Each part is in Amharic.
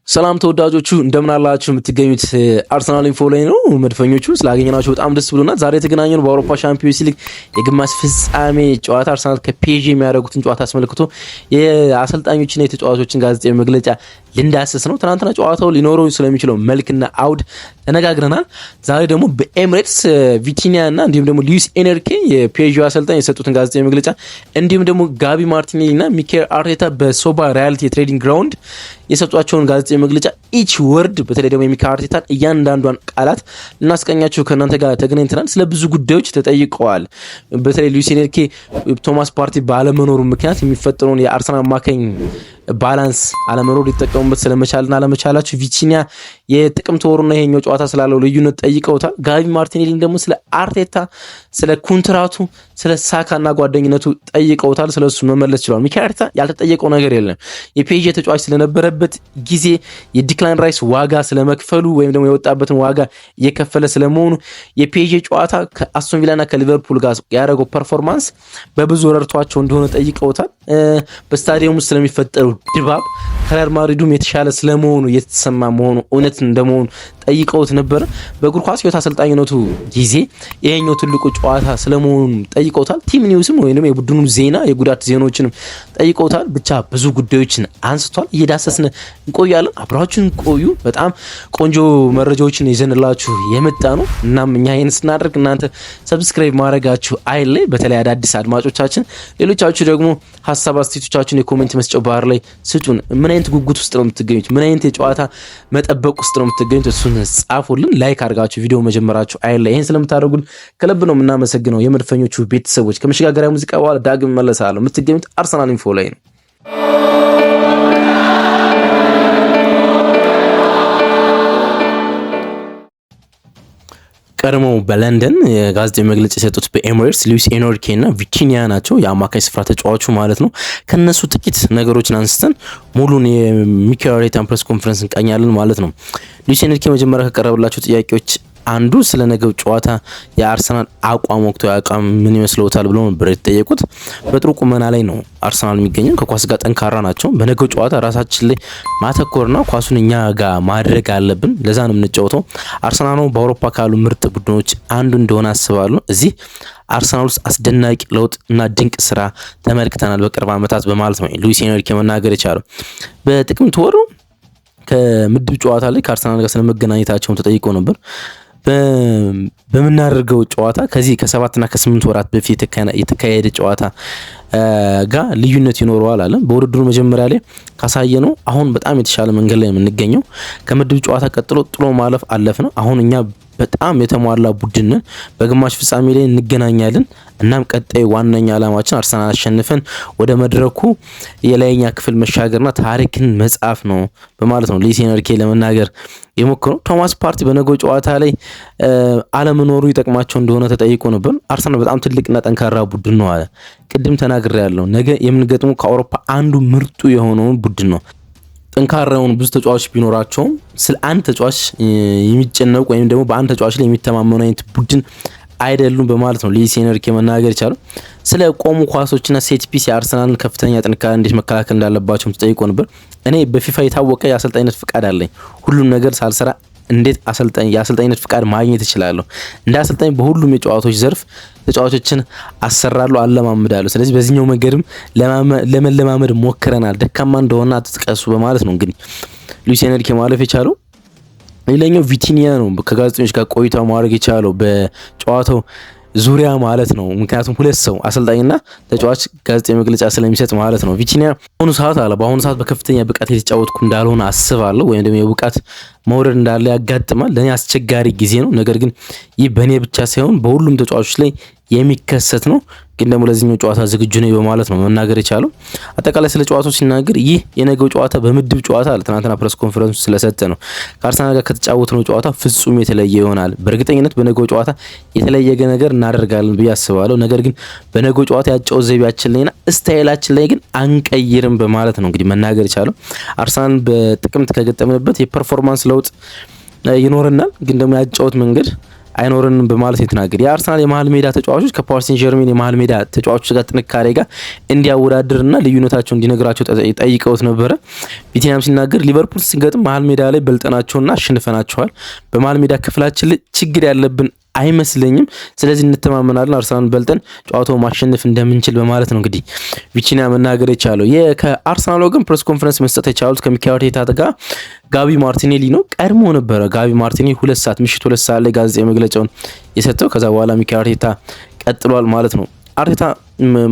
ሰላም ተወዳጆቹ እንደምን አላችሁ? የምትገኙት አርሰናል ኢንፎ ላይ ነው። መድፈኞቹ ስላገኘናችሁ በጣም ደስ ብሎናል። ዛሬ የተገናኘነው በአውሮፓ ሻምፒዮንስ ሊግ የግማሽ ፍጻሜ ጨዋታ አርሰናል ከፒኤስጂ የሚያደርጉትን ጨዋታ አስመልክቶ የአሰልጣኞችና የተጫዋቾችን ጋዜጣዊ መግለጫ ልንዳስስ ነው። ትናንትና ጨዋታው ሊኖረው ስለሚችለው መልክና አውድ ተነጋግረናል። ዛሬ ደግሞ በኤሚሬትስ ቪቲኒያ እና እንዲሁም ደግሞ ሉዊስ ኤንሪኬ የፒኤስጂ አሰልጣኝ የሰጡትን ጋዜጣዊ መግለጫ እንዲሁም ደግሞ ጋቢ ማርቲኔሊ እና ሚኬል አርቴታ በሶባ ሪያሊቲ ትሬዲንግ ግራውንድ የሰጧቸውን ጋዜጣዊ መግለጫ ኢች ወርድ በተለይ ደግሞ የሚኬል አርቴታን እያንዳንዷን ቃላት ልናስቀኛቸው ከእናንተ ጋር ተገናኝተናል። ስለ ብዙ ጉዳዮች ተጠይቀዋል። በተለይ ሉዊስ ኤንሪኬ ቶማስ ፓርቲ ባለመኖሩ ምክንያት የሚፈጠረውን የአርሰናል አማካኝ ባላንስ አለመኖር ሊጠቀሙበት ስለመቻልና አለመቻላቸው ቪቲኒያ የጥቅምት ወሩና ይሄኛው ጨዋታ ስላለው ልዩነት ጠይቀውታል። ጋቢ ማርቲኔሊ ደግሞ ስለ አርቴታ፣ ስለ ኮንትራቱ፣ ስለ ሳካና ጓደኝነቱ ጠይቀውታል። ስለሱ መመለስ ችሏል። ሚኬል አርቴታ ያልተጠየቀው ነገር የለም። የፒኤስጂ ተጫዋች ስለነበረበት ጊዜ የዲክላን ራይስ ዋጋ ስለመክፈሉ ወይም ደግሞ የወጣበትን ዋጋ እየከፈለ ስለመሆኑ የፒኤስጂ ጨዋታ ከአስቶን ቪላና ከሊቨርፑል ጋር ያደረገው ፐርፎርማንስ በብዙ ረድቷቸው እንደሆነ ጠይቀውታል። በስታዲየም ውስጥ ስለሚፈጠሩ ድባብ ከሪያል ማድሪዱም የተሻለ ስለመሆኑ የተሰማ መሆኑ እውነት እንደመሆኑ ጠይቀውት ነበር። በእግር ኳስ ህይወት አሰልጣኝነቱ ጊዜ ይሄኛው ትልቁ ጨዋታ ስለመሆኑ ጠይቀውታል። ቲም ኒውስም ወይንም የቡድኑ ዜና የጉዳት ዜናዎችንም ጠይቀውታል። ብቻ ብዙ ጉዳዮችን አንስቷል። እየዳሰስን እንቆያለን። አብራችሁን ቆዩ። በጣም ቆንጆ መረጃዎችን ይዘንላችሁ የመጣ ነው። እናም እኛ ይሄን ስናደርግ እናንተ ሰብስክራይብ ማድረጋችሁ አይለይ። በተለይ አዳዲስ አድማጮቻችን፣ ሌሎቻችሁ ደግሞ ሀሳብ አስተያየቶቻችሁን የኮሜንት መስጫው ባር ላይ ስጡን። ምን አይነት ጉጉት ውስጥ ነው የምትገኙት? ምን አይነት የጨዋታ መጠበቅ ውስጥ ነው የምትገኙት? እሱን ጻፉልን። ላይክ አድርጋችሁ ቪዲዮ መጀመራችሁ አይደለ። ይሄን ስለምታደርጉን ከልብ ነው የምናመሰግነው። የመድፈኞቹ ቤተሰቦች ከመሸጋገሪያ ሙዚቃ በኋላ ዳግም መለሳለሁ። የምትገኙት አርሰናል ኢንፎ ላይ ነው። ቀድሞው በለንደን የጋዜጣዊ መግለጫ የሰጡት በኤሚሬትስ ሉዊስ ኤንሪኬ እና ቪቲኒያ ናቸው፣ የአማካይ ስፍራ ተጫዋቹ ማለት ነው። ከነሱ ጥቂት ነገሮችን አንስተን ሙሉን የሚኬል አርቴታን ፕሬስ ኮንፈረንስ እንቃኛለን ማለት ነው። ሉዊስ ኤንሪኬ መጀመሪያ ከቀረበላቸው ጥያቄዎች አንዱ ስለ ነገው ጨዋታ የአርሰናል አቋም ወቅቱ አቋም ምን ይመስለውታል ብሎ ነበር የተጠየቁት። በጥሩ ቁመና ላይ ነው አርሰናል የሚገኘው፣ ከኳስ ጋር ጠንካራ ናቸው። በነገው ጨዋታ ራሳችን ላይ ማተኮርና ኳሱን እኛ ጋር ማድረግ አለብን። ለዛ ነው የምንጫወተው። አርሰናል ነው በአውሮፓ ካሉ ምርጥ ቡድኖች አንዱ እንደሆነ አስባለሁ። እዚህ አርሰናል ውስጥ አስደናቂ ለውጥ እና ድንቅ ስራ ተመልክተናል በቅርብ ዓመታት በማለት ነው ሉዊስ ኤንሪኬ መናገር የቻለው። በጥቅምት ወሩ ከምድብ ጨዋታ ላይ ከአርሰናል ጋር ስለመገናኘታቸውን ተጠይቆ ነበር። በምናደርገው ጨዋታ ከዚህ ከ7 እና ከ8 ወራት በፊት የተካሄደ ጨዋታ ጋር ልዩነት ይኖረዋል አለ። በውድድሩ መጀመሪያ ላይ ካሳየነው አሁን በጣም የተሻለ መንገድ ላይ የምንገኘው። ከምድብ ጨዋታ ቀጥሎ ጥሎ ማለፍ አለፍን። አሁን እኛ በጣም የተሟላ ቡድን በግማሽ ፍጻሜ ላይ እንገናኛለን። እናም ቀጣይ ዋነኛ ዓላማችን አርሰናል አሸንፈን ወደ መድረኩ የላይኛ ክፍል መሻገርና ታሪክን መጻፍ ነው በማለት ነው ሉዊስ ኤንሪኬ ለመናገር የሞከረው። ቶማስ ፓርቲ በነገው ጨዋታ ላይ አለመኖሩ ይጠቅማቸው እንደሆነ ተጠይቆ ነበር። አርሰናል በጣም ትልቅና ጠንካራ ቡድን ነው አለ። ቅድም ተናግሬያለሁ። ነገ የምንገጥመው ከአውሮፓ አንዱ ምርጡ የሆነውን ቡድን ነው። ጠንካራ የሆኑ ብዙ ተጫዋቾች ቢኖራቸውም ስለ አንድ ተጫዋች የሚጨነቁ ወይም ደግሞ በአንድ ተጫዋች ላይ የሚተማመኑ አይነት ቡድን አይደሉም በማለት ነው ሉዊስ ኤንሪኬ መናገር ይቻላል። ስለ ቆሙ ኳሶችና ሴት ፒስ የአርሰናልን ከፍተኛ ጥንካሬ እንዴት መከላከል እንዳለባቸው ተጠይቆ ነበር። እኔ በፊፋ የታወቀ የአሰልጣኝነት ፍቃድ አለኝ። ሁሉም ነገር ሳልሰራ እንዴት የአሰልጣኝነት ፍቃድ ማግኘት እችላለሁ? እንደ አሰልጣኝ በሁሉም የጨዋታዎች ዘርፍ ተጫዋቾችን አሰራለሁ፣ አለማምዳለሁ። ስለዚህ በዚህኛው መንገድም ለመለማመድ ሞክረናል። ደካማ እንደሆነ አትጥቀሱ በማለት ነው እንግዲህ ሉዊስ ኤንሪኬ ማለፍ የቻለው። ሌላኛው ቪቲኒያ ነው። ከጋዜጠኞች ጋር ቆይታ ማድረግ የቻለው በጨዋታው ዙሪያ ማለት ነው። ምክንያቱም ሁለት ሰው አሰልጣኝና ተጫዋች ጋዜጣዊ መግለጫ ስለሚሰጥ ማለት ነው። ቪቲኒያ በአሁኑ ሰዓት በከፍተኛ ብቃት የተጫወትኩ እንዳልሆነ አስባለሁ፣ ወይም ደግሞ የብቃት መውረድ እንዳለ ያጋጥማል። ለእኔ አስቸጋሪ ጊዜ ነው። ነገር ግን ይህ በእኔ ብቻ ሳይሆን በሁሉም ተጫዋቾች ላይ የሚከሰት ነው። ግን ደግሞ ለዚህኛው ጨዋታ ዝግጁ ነኝ በማለት ነው መናገር የቻለው። አጠቃላይ ስለ ጨዋታው ሲናገር ይህ የነገው ጨዋታ በምድብ ጨዋታ አለ ትናንትና ፕሬስ ኮንፈረንስ ስለሰጠ ነው ከአርሰናል ጋር ከተጫወተው ጨዋታ ፍጹም የተለየ ይሆናል። በእርግጠኝነት በነገው ጨዋታ የተለየ ነገር እናደርጋለን ብዬ አስባለሁ። ነገር ግን በነገው ጨዋታ ያጫወት ዘይቤያችን ላይና ስታይላችን ላይ ግን አንቀይርም በማለት ነው እንግዲህ መናገር የቻለው። አርሰናል በጥቅምት ከገጠመበት የፐርፎርማንስ ለውጥ ይኖርናል። ግን ደግሞ ያጫወት መንገድ አይኖርንም በማለት የተናገረ የአርሰናል የመሃል ሜዳ ተጫዋቾች ከፓሪስ ሴን ዠርሜን የመሃል ሜዳ ተጫዋቾች ጋር ጥንካሬ ጋር እንዲያወዳድርና ልዩነታቸው እንዲነግራቸው ጠይቀውት ነበረ። ቪቲናም ሲናገር ሊቨርፑል ስንገጥም መሃል ሜዳ ላይ በልጠናቸውና አሸንፈናቸዋል። በመሃል ሜዳ ክፍላችን ላይ ችግር ያለብን አይመስለኝም። ስለዚህ እንተማመናለን አርሰናል በልጠን ጨዋታው ማሸነፍ እንደምንችል በማለት ነው እንግዲህ ቪቲና መናገር የቻለው። ከአርሰናል ወገን ፕሬስ ኮንፈረንስ መስጠት የቻሉት ከሚካኤል አርቴታ ጋር ጋቢ ማርቲኔሊ ነው። ቀድሞ ነበረ ጋቢ ማርቲኔሊ ምሽት 2 ሰዓት ላይ ጋዜጣዊ መግለጫውን የሰጠው። ከዛ በኋላ ሚካኤል አርቴታ ቀጥሏል ማለት ነው። አርቴታ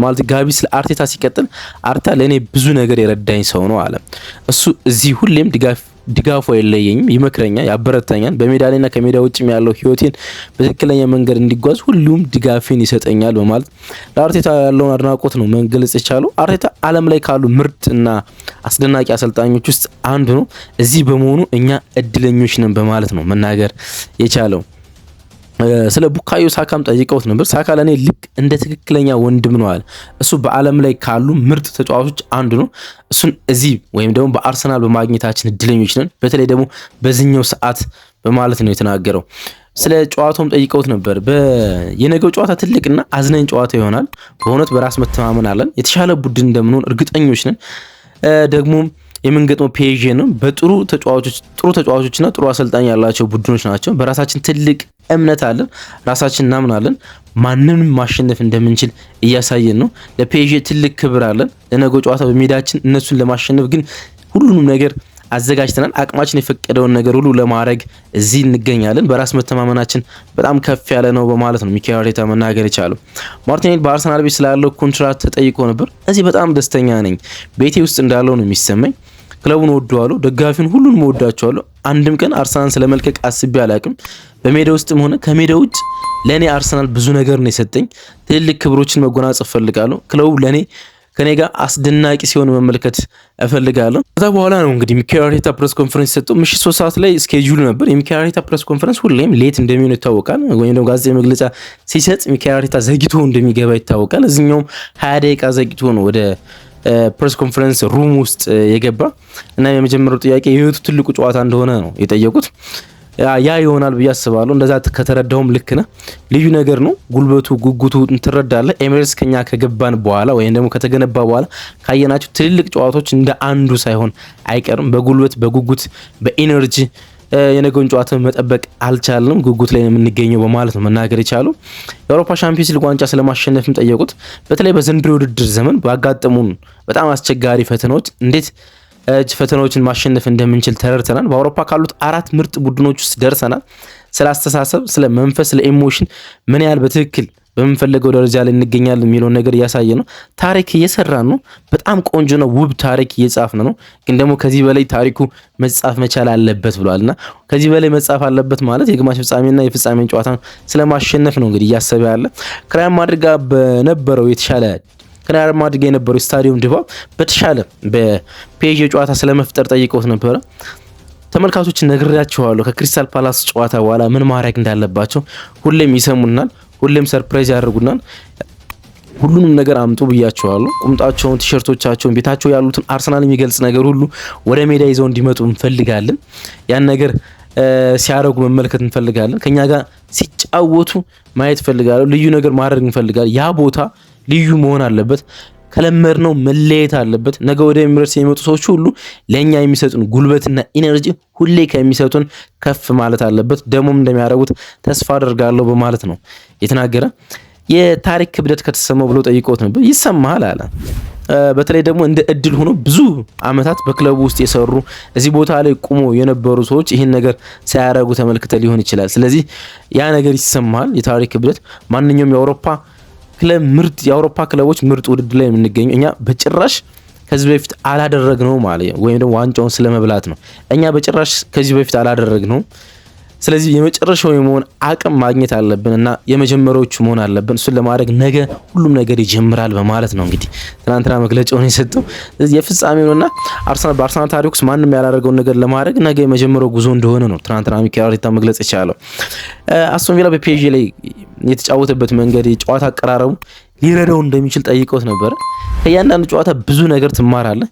ማለት ጋቢ ስለ አርቴታ ሲቀጥል አርቴታ ለኔ ብዙ ነገር የረዳኝ ሰው ነው አለ። እሱ እዚህ ሁሌም ድጋፉ አይለየኝም፣ ይመክረኛል፣ ያበረታኛል። በሜዳ ላይና ከሜዳ ውጭም ያለው ህይወቴን በትክክለኛ መንገድ እንዲጓዝ ሁሉም ድጋፌን ይሰጠኛል በማለት ለአርቴታ ያለውን አድናቆት ነው መግለጽ የቻለው። አርቴታ ዓለም ላይ ካሉ ምርጥና አስደናቂ አሰልጣኞች ውስጥ አንዱ ነው። እዚህ በመሆኑ እኛ እድለኞች ነን በማለት ነው መናገር የቻለው። ስለ ቡካዮ ሳካም ጠይቀውት ነበር። ሳካ ለኔ ልክ እንደ ትክክለኛ ወንድም ነው አለ። እሱ በዓለም ላይ ካሉ ምርጥ ተጫዋቾች አንዱ ነው። እሱን እዚህ ወይም ደግሞ በአርሰናል በማግኘታችን እድለኞች ነን፣ በተለይ ደግሞ በዚህኛው ሰዓት በማለት ነው የተናገረው። ስለ ጨዋታውም ጠይቀውት ነበር። የነገው ጨዋታ ትልቅና አዝናኝ ጨዋታ ይሆናል። በእውነት በራስ መተማመን አለን። የተሻለ ቡድን እንደምንሆን እርግጠኞች ነን። ደግሞ የምንገጥመው ፒኤስጂ ነው። ጥሩ ተጫዋቾችና ጥሩ አሰልጣኝ ያላቸው ቡድኖች ናቸው። በራሳችን ትልቅ እምነት አለን። ራሳችን እናምናለን። ማንንም ማሸነፍ እንደምንችል እያሳየን ነው። ለፒኤስጂ ትልቅ ክብር አለን። ለነገው ጨዋታ በሜዳችን እነሱን ለማሸነፍ ግን ሁሉንም ነገር አዘጋጅተናል። አቅማችን የፈቀደውን ነገር ሁሉ ለማድረግ እዚህ እንገኛለን። በራስ መተማመናችን በጣም ከፍ ያለ ነው በማለት ነው ሚካኤል አርቴታ መናገር የቻለው። ማርቲኔሊ በአርሰናል ቤት ስላለው ኮንትራት ተጠይቆ ነበር። እዚህ በጣም ደስተኛ ነኝ። ቤቴ ውስጥ እንዳለው ነው የሚሰማኝ። ክለቡን ወደዋለሁ፣ ደጋፊውን ሁሉንም ወዳቸዋለሁ። አንድም ቀን አርሰናል ስለመልቀቅ አስቤ አላቅም። በሜዳ ውስጥም ሆነ ከሜዳ ውጭ ለኔ አርሰናል ብዙ ነገር ነው የሰጠኝ። ትልልቅ ክብሮችን መጎናጸፍ ፈልጋለሁ። ክለቡ ለኔ ከኔ ጋር አስደናቂ ሲሆን መመልከት እፈልጋለሁ። ከዛ በኋላ ነው እንግዲህ ሚካኤል አርቴታ ፕሬስ ኮንፈረንስ ሰጠው። ምሽት 3 ሰዓት ላይ ስኬጁል ነበር። የሚካኤል አርቴታ ፕሬስ ኮንፈረንስ ሁሌም ሌት እንደሚሆን ይታወቃል። ወይም ደግሞ ጋዜጣዊ መግለጫ ሲሰጥ ሚካኤል አርቴታ ዘግይቶ እንደሚገባ ይታወቃል። እዚህኛውም 20 ደቂቃ ዘግይቶ ነው ወደ ፕሬስ ኮንፈረንስ ሩም ውስጥ የገባ እና የመጀመሪያው ጥያቄ የህይወቱ ትልቁ ጨዋታ እንደሆነ ነው የጠየቁት። ያ ይሆናል ብዬ አስባለሁ። እንደዛ ከተረዳውም ልክ ነህ። ልዩ ነገር ነው። ጉልበቱ፣ ጉጉቱ ትረዳለህ። ኤሚሬትስ ከኛ ከገባን በኋላ ወይም ደግሞ ከተገነባ በኋላ ካየናቸው ትልልቅ ጨዋታዎች እንደ አንዱ ሳይሆን አይቀርም። በጉልበት፣ በጉጉት፣ በኢነርጂ የነገውን ጨዋታ መጠበቅ አልቻልንም። ጉጉት ላይ ነው የምንገኘው በማለት ነው መናገር የቻለው። የአውሮፓ ሻምፒዮንስ ሊግ ዋንጫ ስለማሸነፍም ጠየቁት። በተለይ በዘንድሮ ውድድር ዘመን ባጋጠሙን በጣም አስቸጋሪ ፈተናዎች እንዴት ፈተናዎችን ማሸነፍ እንደምንችል ተረድተናል። በአውሮፓ ካሉት 4 ምርጥ ቡድኖች ውስጥ ደርሰናል። ስለ አስተሳሰብ፣ ስለ መንፈስ፣ ስለ ኢሞሽን ምን ያህል በትክክል በምንፈልገው ደረጃ ላይ እንገኛለን የሚለውን ነገር እያሳየ ነው። ታሪክ እየሰራን ነው። በጣም ቆንጆ ነው። ውብ ታሪክ እየጻፍን ነው። ግን ደግሞ ከዚህ በላይ ታሪኩ መጻፍ መቻል አለበት ብሏልና ከዚህ በላይ መጻፍ አለበት ማለት የግማሽ ፍጻሜና የፍጻሜን ጨዋታ ስለማሸነፍ ነው እንግዲህ እያሰበ ያለ። ከሪያል ማድሪድ ጋር በነበረው የተሻለ ከሪያል ማድሪድ የነበረው ስታዲየም ድባብ በተሻለ በፒኤስጂ ጨዋታ ስለመፍጠር ጠይቀውት ነበረ። ተመልካቾች ነግሬያቸዋለሁ። ከክሪስታል ፓላስ ጨዋታ በኋላ ምን ማድረግ እንዳለባቸው ሁሌም ይሰሙናል፣ ሁሌም ሰርፕራይዝ ያደርጉናል። ሁሉንም ነገር አምጡ ብያቸዋለሁ። ቁምጣቸውን፣ ቲሸርቶቻቸውን፣ ቤታቸው ያሉትን አርሰናል የሚገልጽ ነገር ሁሉ ወደ ሜዳ ይዘው እንዲመጡ እንፈልጋለን። ያን ነገር ሲያደርጉ መመልከት እንፈልጋለን። ከኛ ጋር ሲጫወቱ ማየት እንፈልጋለን። ልዩ ነገር ማድረግ እንፈልጋለን። ያ ቦታ ልዩ መሆን አለበት። ከለመድነው መለየት አለበት። ነገ ወደ ኤሚሬትስ የሚመጡ ሰዎች ሁሉ ለኛ የሚሰጡን ጉልበትና ኢነርጂ ሁሌ ከሚሰጡን ከፍ ማለት አለበት። ደሞም እንደሚያደርጉት ተስፋ አደርጋለሁ በማለት ነው የተናገረ። የታሪክ ክብደት ከተሰማው ብሎ ጠይቆት ነበር። ይሰማሃል አለ። በተለይ ደግሞ እንደ እድል ሆኖ ብዙ አመታት በክለቡ ውስጥ የሰሩ እዚህ ቦታ ላይ ቁሞ የነበሩ ሰዎች ይህን ነገር ሳያደርጉ ተመልክተ ሊሆን ይችላል። ስለዚህ ያ ነገር ይሰማሃል። የታሪክ ክብደት ማንኛውም የአውሮፓ ክለቦች ምርጥ ውድድር ላይ የምንገኘው እኛ በጭራሽ ከዚህ በፊት አላደረግነው ማለት ወይም ደግሞ ዋንጫውን ስለመብላት ነው። እኛ በጭራሽ ከዚህ በፊት አላደረግነው። ስለዚህ የመጨረሻው የመሆን አቅም ማግኘት አለብን እና የመጀመሪያዎቹ መሆን አለብን። እሱን ለማድረግ ነገ ሁሉም ነገር ይጀምራል በማለት ነው እንግዲህ ትናንትና መግለጫውን የሰጠው። ስለዚህ የፍጻሜ ነውና በአርሰናል ታሪክ ውስጥ ማንም ያላደረገውን ነገር ለማድረግ ነገ የመጀመሪያው ጉዞ እንደሆነ ነው ትናንትና ሚካኤል አርቴታ መግለጽ የቻለው። አስቶን ቪላ በፒኤስጂ ላይ የተጫወተበት መንገድ፣ የጨዋታ አቀራረቡ ሊረዳው እንደሚችል ጠይቀውት ነበረ። ከእያንዳንዱ ጨዋታ ብዙ ነገር ትማራለህ።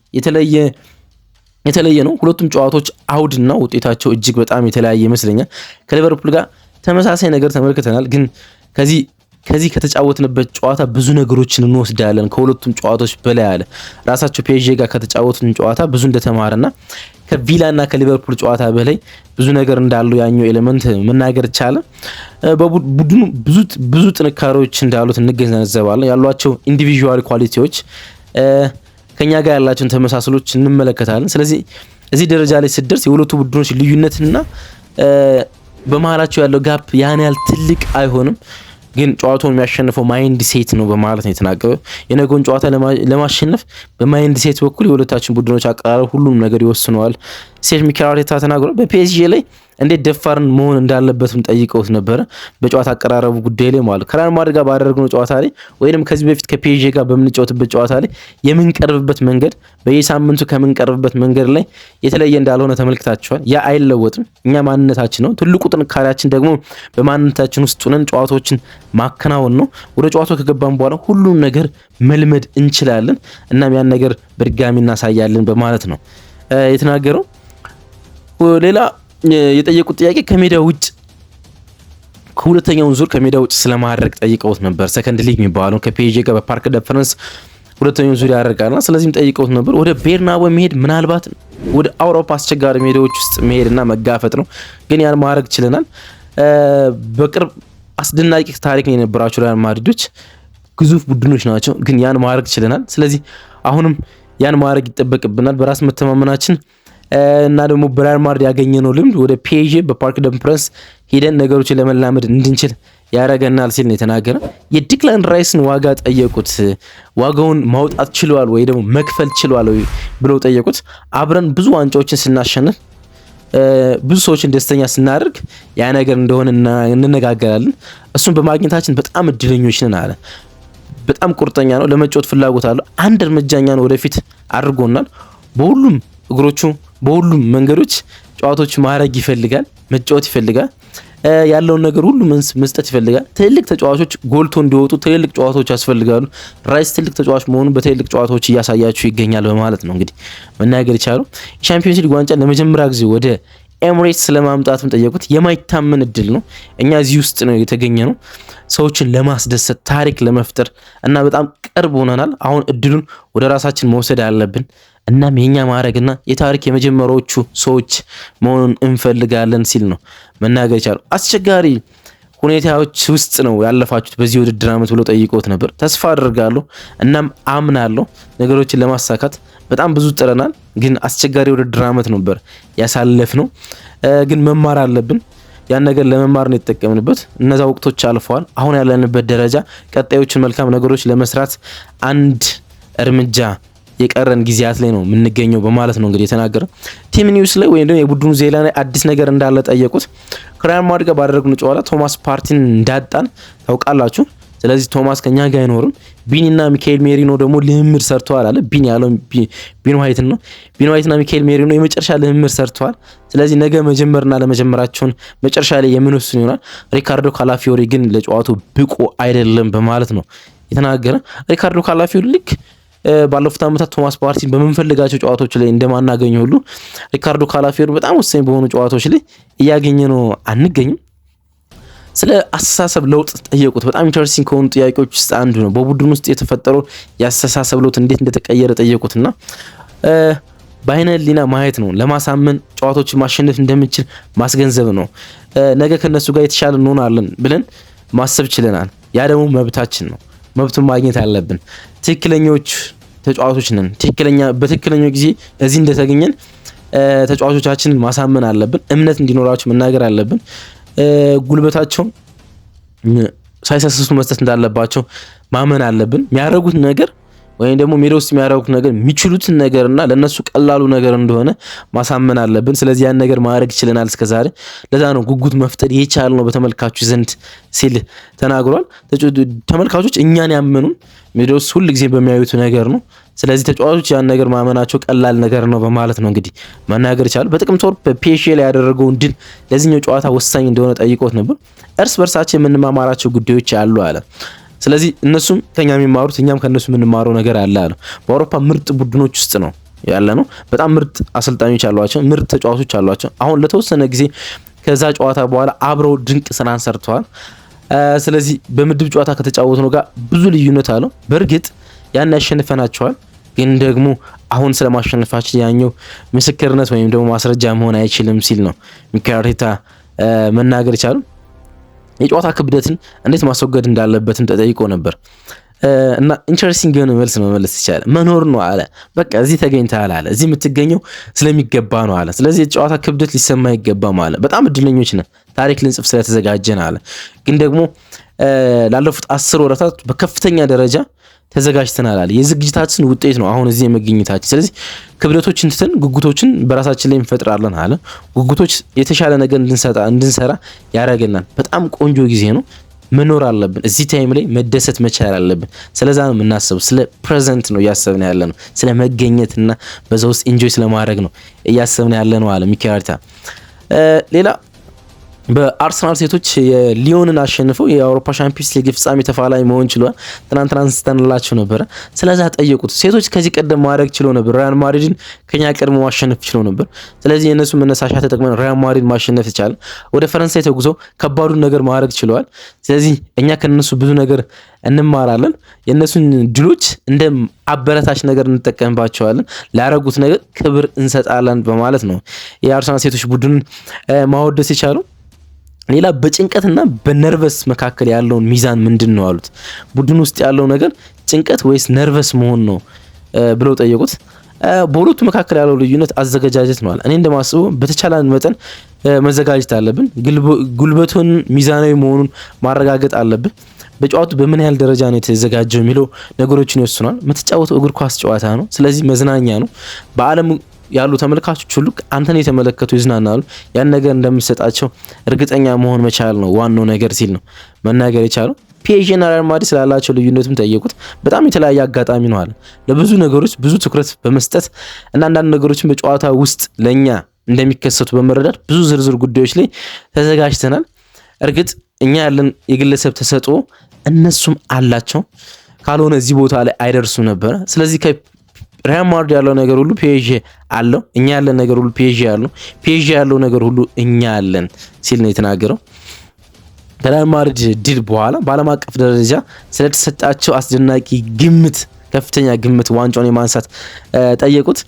የተለየ ነው። ሁለቱም ጨዋታዎች አውድና ውጤታቸው እጅግ በጣም የተለያየ ይመስለኛል። ከሊቨርፑል ጋር ተመሳሳይ ነገር ተመልክተናል። ግን ከዚህ ከተጫወትንበት ጨዋታ ብዙ ነገሮችን እንወስዳለን። ከሁለቱም ጨዋታዎች በላይ አለ ራሳቸው ፒኤስጂ ጋር ከተጫወቱን ጨዋታ ብዙ እንደተማረና ከቪላና ከሊቨርፑል ጨዋታ በላይ ብዙ ነገር እንዳለው ያኛው ኤሌመንት መናገር ይቻላል። በቡድኑ ብዙ ጥንካሬዎች እንዳሉት እንገነዘባለን። ያሏቸው ኢንዲቪጁዋል ኳሊቲዎች ከኛ ጋር ያላቸውን ተመሳስሎች እንመለከታለን። ስለዚህ እዚህ ደረጃ ላይ ስደርስ የሁለቱ ቡድኖች ልዩነትና በመሃላቸው ያለው ጋፕ ያን ያህል ትልቅ አይሆንም። ግን ጨዋታውን የሚያሸንፈው ማይንድ ሴት ነው በማለት ነው የተናገረው። የነገውን ጨዋታ ለማሸነፍ በማይንድ ሴት በኩል የሁለታችን ቡድኖች አቀራረብ ሁሉም ነገር ይወስነዋል ሲል ሚኬል አርቴታ ተናግሯል። በፒኤስጂ ላይ እንዴት ደፋርን መሆን እንዳለበትም ጠይቀውት ነበረ በጨዋታ አቀራረቡ ጉዳይ ላይ ማለት ከሪያል ማድሪድ ጋር ባደረግነው ጨዋታ ላይ ወይንም ከዚህ በፊት ከፒኤስጂ ጋር በምንጫወትበት ጨዋታ ላይ የምንቀርብበት መንገድ በየሳምንቱ ከምንቀርብበት መንገድ ላይ የተለየ እንዳልሆነ ተመልክታችኋል። ያ አይለወጥም። እኛ ማንነታችን ነው። ትልቁ ጥንካሬያችን ደግሞ በማንነታችን ውስጥ ሆነን ጨዋታዎችን ማከናወን ነው። ወደ ጨዋታው ከገባን በኋላ ሁሉም ነገር መልመድ እንችላለን። እናም ያን ነገር በድጋሚ እናሳያለን በማለት ነው የተናገረው። ሌላ የጠየቁት ጥያቄ ከሜዳ ውጭ ከሁለተኛውን ዙር ከሜዳ ውጭ ስለማድረግ ጠይቀውት ነበር። ሰከንድ ሊግ የሚባለው ከፒኤስጂ ጋር በፓርክ ደ ፍራንስ ሁለተኛውን ዙር ያደርጋልና ስለዚህም ጠይቀውት ነበር። ወደ ቤርናቦ መሄድ ምናልባት ወደ አውሮፓ አስቸጋሪ ሜዳዎች ውስጥ መሄድና መጋፈጥ ነው። ግን ያን ማድረግ ችለናል። በቅርብ አስደናቂ ታሪክ ነው የነበራቸው ሪያል ማድሪዶች ግዙፍ ቡድኖች ናቸው። ግን ያን ማድረግ ችለናል። ስለዚህ አሁንም ያን ማድረግ ይጠበቅብናል። በራስ መተማመናችን እና ደግሞ በሪያል ማድሪድ ያገኘነው ልምድ ወደ ፒኤስጂ በፓርክ ደ ፍራንስ ሄደን ነገሮችን ለመላመድ እንድንችል ያረጋናል ሲል ነው የተናገረ። የዲክላን ራይስን ዋጋ ጠየቁት። ዋጋውን ማውጣት ችሏል ወይ ደግሞ መክፈል ችሏል ወይ ብለው ጠየቁት። አብረን ብዙ ዋንጫዎችን ስናሸንፍ ብዙ ሰዎችን ደስተኛ ስናደርግ ያ ነገር እንደሆነ እንነጋገራለን። እሱን በማግኘታችን በጣም እድለኞች ነን አለ። በጣም ቁርጠኛ ነው። ለመጫወት ፍላጎት አለው። አንድ እርምጃኛን ወደፊት አድርጎናል። በሁሉም እግሮቹ በሁሉም መንገዶች ጨዋታዎች ማድረግ ይፈልጋል። መጫወት ይፈልጋል። ያለውን ነገር ሁሉ መስጠት ይፈልጋል። ትልልቅ ተጫዋቾች ጎልቶ እንዲወጡ ትልልቅ ጨዋታዎች ያስፈልጋሉ። ራይስ ትልቅ ተጫዋች መሆኑን በትልልቅ ጨዋታዎች እያሳያችሁ ይገኛል በማለት ነው እንግዲህ መናገር ይቻላል። የቻምፒዮንስ ሊግ ዋንጫ ለመጀመሪያ ጊዜ ወደ ኤምሬትስ ለማምጣትም ጠየቁት። የማይታመን እድል ነው። እኛ እዚህ ውስጥ ነው የተገኘ ነው ሰዎችን ለማስደሰት ታሪክ ለመፍጠር እና በጣም ቅርብ ሆነናል። አሁን እድሉን ወደ ራሳችን መውሰድ አለብን። እናም የኛ ማድረግና የታሪክ የመጀመሪያዎቹ ሰዎች መሆኑን እንፈልጋለን ሲል ነው መናገር ይቻላል። አስቸጋሪ ሁኔታዎች ውስጥ ነው ያለፋችሁት በዚህ ውድድር ዓመት ብሎ ጠይቆት ነበር። ተስፋ አድርጋለሁ እናም አምናለሁ ነገሮችን ለማሳካት በጣም ብዙ ጥረናል። ግን አስቸጋሪ ውድድር ዓመት ነበር ያሳለፍነው። ግን መማር አለብን። ያን ነገር ለመማር ነው የተጠቀምንበት። እነዛ ወቅቶች አልፈዋል። አሁን ያለንበት ደረጃ ቀጣዮችን መልካም ነገሮች ለመስራት አንድ እርምጃ የቀረን ጊዜያት ላይ ነው የምንገኘው በማለት ነው እንግዲህ የተናገረው። ቲም ኒውስ ላይ ወይም ደግሞ የቡድኑ ዜና ላይ አዲስ ነገር እንዳለ ጠየቁት። ከሪያል ማድሪድ ጋር ባደረግነው ጨዋታ ቶማስ ፓርቲን እንዳጣን ታውቃላችሁ። ስለዚህ ቶማስ ከኛ ጋር አይኖርም። ቢኒና ሚካኤል ሜሪኖ ደግሞ ልምምድ ሰርተዋል አለ። ቢኒ ያለው ቢኒ ዋይት ነው። ቢኒ ዋይትና ሚካኤል ሜሪኖ የመጨረሻ ልምምድ ሰርተዋል። ስለዚህ ነገ መጀመርና ለመጀመራቸውን መጨረሻ ላይ የምንወስን ይሆናል። ሪካርዶ ካላፊዮሪ ግን ለጨዋታው ብቁ አይደለም በማለት ነው የተናገረ። ሪካርዶ ካላፊዮሪ ልክ ባለፉት ዓመታት ቶማስ ፓርቲን በምንፈልጋቸው ጨዋታዎች ላይ እንደማናገኘው ሁሉ ሪካርዶ ካላፊዮሪ በጣም ወሳኝ በሆኑ ጨዋታዎች ላይ እያገኘ ነው አንገኝም። ስለ አስተሳሰብ ለውጥ ጠየቁት። በጣም ኢንተረስቲንግ ከሆኑ ጥያቄዎች ውስጥ አንዱ ነው። በቡድን ውስጥ የተፈጠረው የአስተሳሰብ ለውጥ እንዴት እንደተቀየረ ጠየቁትና በአይነ ህሊና ማየት ነው። ለማሳመን ጨዋታዎችን ማሸነፍ እንደምንችል ማስገንዘብ ነው። ነገ ከነሱ ጋር የተሻለ እንሆናለን ብለን ማሰብ ችለናል። ያ ደግሞ መብታችን ነው። መብቱን ማግኘት አለብን። ትክክለኞች ተጫዋቾች ነን። በትክክለኛው ጊዜ እዚህ እንደተገኘን ተጫዋቾቻችንን ማሳመን አለብን። እምነት እንዲኖራቸው መናገር አለብን። ጉልበታቸውን ሳይሰስቱ መስጠት እንዳለባቸው ማመን አለብን። የሚያደርጉት ነገር ወይም ደግሞ ሜዳ ውስጥ የሚያደርጉት ነገር የሚችሉትን ነገርና ለነሱ ቀላሉ ነገር እንደሆነ ማሳመን አለብን። ስለዚህ ያን ነገር ማድረግ ይችላል እስከዛሬ። ለዛ ነው ጉጉት መፍጠር የቻል ነው በተመልካቾች ዘንድ ሲል ተናግሯል። ተመልካቾች እኛን ያመኑን ሜዳ ውስጥ ሁል ጊዜ በሚያዩት ነገር ነው። ስለዚህ ተጫዋቾች ያን ነገር ማመናቸው ቀላል ነገር ነው በማለት ነው እንግዲህ መናገር ይቻላል። በጥቅምት ወር በፒኤስጂ ላይ ያደረገውን ድል ለዚህኛው ጨዋታ ወሳኝ እንደሆነ ጠይቆት ነበር። እርስ በርሳቸው የምንማማራቸው ጉዳዮች አሉ አለ። ስለዚህ እነሱም ከኛ የሚማሩት እኛም ከነሱ የምንማረው ነገር አለ አለ። በአውሮፓ ምርጥ ቡድኖች ውስጥ ነው ያለ ነው። በጣም ምርጥ አሰልጣኞች አሏቸው፣ ምርጥ ተጫዋቾች አሏቸው። አሁን ለተወሰነ ጊዜ ከዛ ጨዋታ በኋላ አብረው ድንቅ ስራን ሰርተዋል። ስለዚህ በምድብ ጨዋታ ከተጫወቱ ነው ጋር ብዙ ልዩነት አለው። በእርግጥ ያን ያሸንፈናቸዋል፣ ግን ደግሞ አሁን ስለማሸነፋችን ያኛው ምስክርነት ወይም ደግሞ ማስረጃ መሆን አይችልም ሲል ነው ሚኬል አርቴታ መናገር ይቻላል። የጨዋታ ክብደትን እንዴት ማስወገድ እንዳለበትም ተጠይቆ ነበር እና ኢንተረስቲንግ የሆነ መልስ መመለስ ይቻላል። መኖር ነው አለ። በቃ እዚህ ተገኝተሃል አለ። እዚህ የምትገኘው ስለሚገባ ነው አለ። ስለዚህ የጨዋታ ክብደት ሊሰማ ይገባም አለ። በጣም እድለኞች ነን፣ ታሪክ ልንጽፍ ስለተዘጋጀን አለ። ግን ደግሞ ላለፉት 10 ወራታት በከፍተኛ ደረጃ ተዘጋጅተናል አለ። የዝግጅታችን ውጤት ነው አሁን እዚህ የመገኘታችን። ስለዚህ ክብደቶችን ትተን ጉጉቶችን በራሳችን ላይ እንፈጥራለን አለ። ጉጉቶች የተሻለ ነገር እንድንሰራ ያደርገናል። በጣም ቆንጆ ጊዜ ነው፣ መኖር አለብን። እዚህ ታይም ላይ መደሰት መቻል አለብን። ስለዛ ነው የምናስበው። ስለ ፕሬዘንት ነው እያሰብን ያለ ነው። ስለ መገኘትና በዛ ውስጥ ኢንጆይ ስለማድረግ ነው እያሰብን ያለ ነው አለ ሚኬል አርቴታ። ሌላ በአርሰናል ሴቶች የሊዮንን አሸንፈው የአውሮፓ ሻምፒዮንስ ሊግ ፍጻሜ ተፋላሚ መሆን ችሏል። ትናንትና አንስተንላችሁ ነበረ። ስለዛ ጠየቁት። ሴቶች ከዚህ ቀደም ማድረግ ችለው ነበር፣ ሪያል ማድሪድን ከኛ ቀድሞ ማሸነፍ ችለው ነበር። ስለዚህ የእነሱ መነሳሻ ተጠቅመን ሪያል ማድሪድ ማሸነፍ ይቻላል። ወደ ፈረንሳይ ተጉዘው ከባዱን ነገር ማድረግ ችለዋል። ስለዚህ እኛ ከነሱ ብዙ ነገር እንማራለን። የእነሱን ድሎች እንደ አበረታች ነገር እንጠቀምባቸዋለን። ላረጉት ነገር ክብር እንሰጣለን በማለት ነው የአርሰናል ሴቶች ቡድንን ማወደስ የቻለው። ሌላ በጭንቀትና በነርቨስ መካከል ያለውን ሚዛን ምንድን ነው አሉት። ቡድን ውስጥ ያለው ነገር ጭንቀት ወይስ ነርቨስ መሆን ነው ብለው ጠየቁት። በሁለቱ መካከል ያለው ልዩነት አዘገጃጀት ነው አለ። እኔ እንደማስበው በተቻለን መጠን መዘጋጀት አለብን። ጉልበቱን ሚዛናዊ መሆኑን ማረጋገጥ አለብን። በጨዋቱ በምን ያህል ደረጃ ነው የተዘጋጀው የሚለው ነገሮችን ይወስናል። የምትጫወተው እግር ኳስ ጨዋታ ነው። ስለዚህ መዝናኛ ነው። በዓለም ያሉ ተመልካቾች ሁሉ አንተን የተመለከቱ ይዝናናሉ። ያን ነገር እንደምትሰጣቸው እርግጠኛ መሆን መቻል ነው ዋናው ነገር ሲል ነው መናገር የቻለው። ፒኤስጂ እና ሪያል ማድሪድ ስላላቸው ልዩነትም ጠየቁት። በጣም የተለያየ አጋጣሚ ነው አለ። ለብዙ ነገሮች ብዙ ትኩረት በመስጠት እና አንዳንድ ነገሮችን በጨዋታ ውስጥ ለኛ እንደሚከሰቱ በመረዳት ብዙ ዝርዝር ጉዳዮች ላይ ተዘጋጅተናል። እርግጥ እኛ ያለን የግለሰብ ተሰጥኦ እነሱም አላቸው፣ ካልሆነ እዚህ ቦታ ላይ አይደርሱም ነበረ። ስለዚህ ሪያል ማድሪድ ያለው ነገር ሁሉ ፒኤስጂ አለው፣ እኛ ያለን ነገር ሁሉ ፒኤስጂ አለው፣ ፒኤስጂ ያለው ነገር ሁሉ እኛ አለን ሲል ነው የተናገረው። ከሪያል ማድሪድ ድል በኋላ በዓለም አቀፍ ደረጃ ስለተሰጣቸው አስደናቂ ግምት፣ ከፍተኛ ግምት ዋንጫውን የማንሳት ጠየቁት።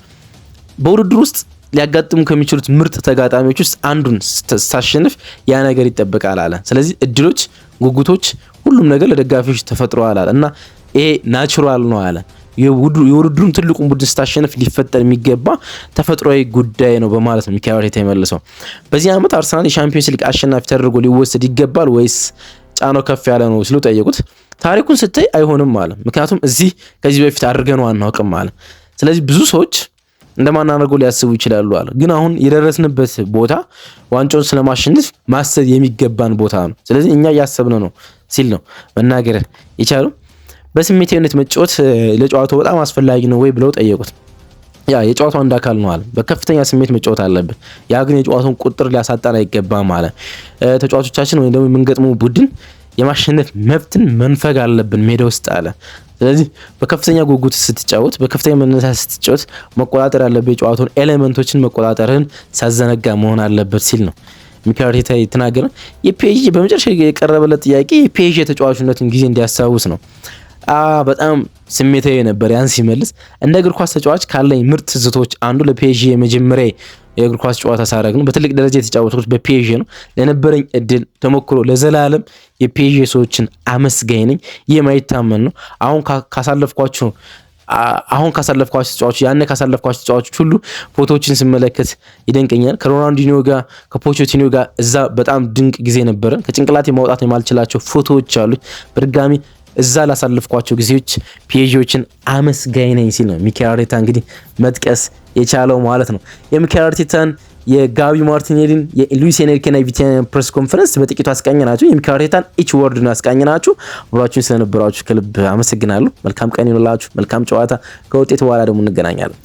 በውድድር ውስጥ ሊያጋጥሙ ከሚችሉት ምርጥ ተጋጣሚዎች ውስጥ አንዱን ስታሸንፍ ያ ነገር ይጠበቃል አለ። ስለዚህ እድሎች፣ ጉጉቶች፣ ሁሉም ነገር ለደጋፊዎች ተፈጥሯል አለ እና ይሄ ናቹራል ነው አለ። የውድድሩን ትልቁን ቡድን ስታሸንፍ ሊፈጠር የሚገባ ተፈጥሯዊ ጉዳይ ነው በማለት ነው ሚኬል አርቴታ የመለሰው። በዚህ ዓመት አርሰናል የሻምፒዮንስ ሊግ አሸናፊ ተደርጎ ሊወሰድ ይገባል ወይስ ጫናው ከፍ ያለ ነው ሲሉ ጠየቁት። ታሪኩን ስታይ አይሆንም አለ። ምክንያቱም ከዚህ በፊት አድርገነው አናውቅም አለ። ስለዚህ ብዙ ሰዎች እንደማናደርገው ሊያስቡ ይችላሉ አለ። ግን አሁን የደረስንበት ቦታ ዋንጫውን ስለማሸነፍ ማሰብ የሚገባን ቦታ ነው። ስለዚህ እኛ እያሰብን ነው ሲል ነው መናገር የቻለው። በስሜታዊነት መጫወት ለጨዋታው በጣም አስፈላጊ ነው ወይ ብለው ጠየቁት። ያ የጨዋታው አንድ አካል ነው አለ። በከፍተኛ ስሜት መጫወት አለብን። ያ ግን የጨዋታውን ቁጥር ሊያሳጣን አይገባም አለ። ተጫዋቾቻችን ወይም ደግሞ የምንገጥመው ቡድን የማሸነፍ መብትን መንፈግ አለብን ሜዳ ውስጥ አለ። ስለዚህ በከፍተኛ ጉጉት ስትጫወት፣ በከፍተኛ መነሳት ስትጫወት መቆጣጠር ያለበት የጨዋታውን ኤሌመንቶችን መቆጣጠርን ሳዘነጋ መሆን አለበት ሲል ነው ሚኬል አርቴታ የተናገረ። የፒኤስጂ በመጨረሻ የቀረበለት ጥያቄ የፒኤስጂ የተጫዋችነትን ጊዜ እንዲያስታውስ ነው። በጣም ስሜታዊ ነበር ያን ሲመልስ። እንደ እግር ኳስ ተጫዋች ካለኝ ምርጥ ትዝቶች አንዱ ለፒኤስጂ የመጀመሪያ የእግር ኳስ ጨዋታ ሳደርግ ነው። በትልቅ ደረጃ የተጫወትኩት በፒኤስጂ ነው። ለነበረኝ እድል ተሞክሮ ለዘላለም የፒኤስጂ ሰዎችን አመስጋኝ ነኝ። ይህ የማይታመን ነው። አሁን ካሳለፍኳቸው ተጫዋቾች ካሳለፍኳቸው ተጫዋቾች ሁሉ ፎቶዎችን ስመለከት ይደንቀኛል። ከሮናልዲኒዮ ጋር ከፖቼቲኖ ጋር እዛ በጣም ድንቅ ጊዜ ነበረ። ከጭንቅላቴ ማውጣት የማልችላቸው ፎቶዎች አሉ። በድጋሚ እዛ ላሳለፍኳቸው ጊዜዎች ፒኤስጂዎችን አመስጋኝ ነኝ ሲል ነው ሚኬል አርቴታ እንግዲህ መጥቀስ የቻለው ማለት ነው። የሚኬል አርቴታን የጋቢ ማርቲኔሊን የሉዊስ ኤንሪኬና የቪቲኒያ ፕሬስ ኮንፈረንስ በጥቂቱ አስቃኘናችሁ። የሚኬል አርቴታን ኢች ወርድ ነው አስቃኘናችሁ። አብራችሁን ስለነበራችሁ ከልብ አመሰግናለሁ። መልካም ቀን ይሁንላችሁ። መልካም ጨዋታ። ከውጤት በኋላ ደግሞ እንገናኛለን።